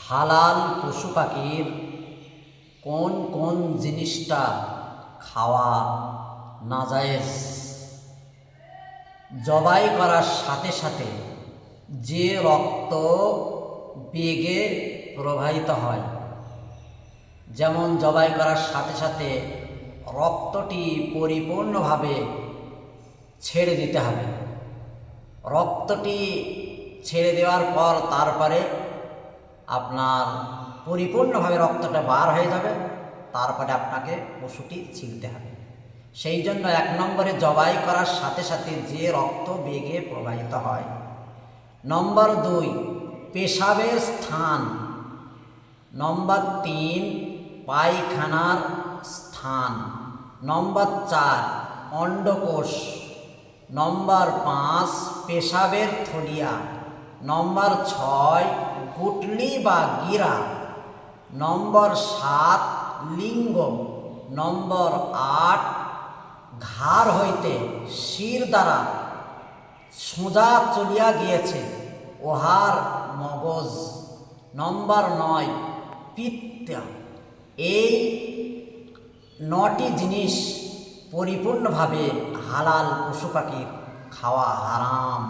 হালাল পশু পাখির কোন কোন জিনিসটা খাওয়া নাজায়েজ? জবাই করার সাথে সাথে যে রক্ত বেগে প্রবাহিত হয়, যেমন জবাই করার সাথে সাথে রক্তটি পরিপূর্ণভাবে ছেড়ে দিতে হবে। রক্তটি ছেড়ে দেওয়ার পর তারপরে আপনার পরিপূর্ণভাবে রক্তটা বার হয়ে যাবে, তারপরে আপনাকে পশুটি ছিলতে হবে। সেই জন্য 1 নম্বরে জবাই করার সাথে সাথে যে রক্ত বেগে প্রবাহিত হয়। নম্বর 2 পেশাবের স্থান। নম্বর 3 পায়খানার স্থান। নম্বর 4 অন্ডকোষ। নম্বর 5 পেশাবের থলিয়া। নম্বর 6 গুটলি বা গিরা। নম্বর 7 লিঙ্গ। নম্বর 8 ঘাড় হইতে শির দ্বারা সোজা চলিয়া গিয়েছে ওহার মগজ। নম্বর 9 পিত্ত। এই 9টি জিনিস পরিপূর্ণভাবে হালাল পশু পাখির খাওয়া হারাম।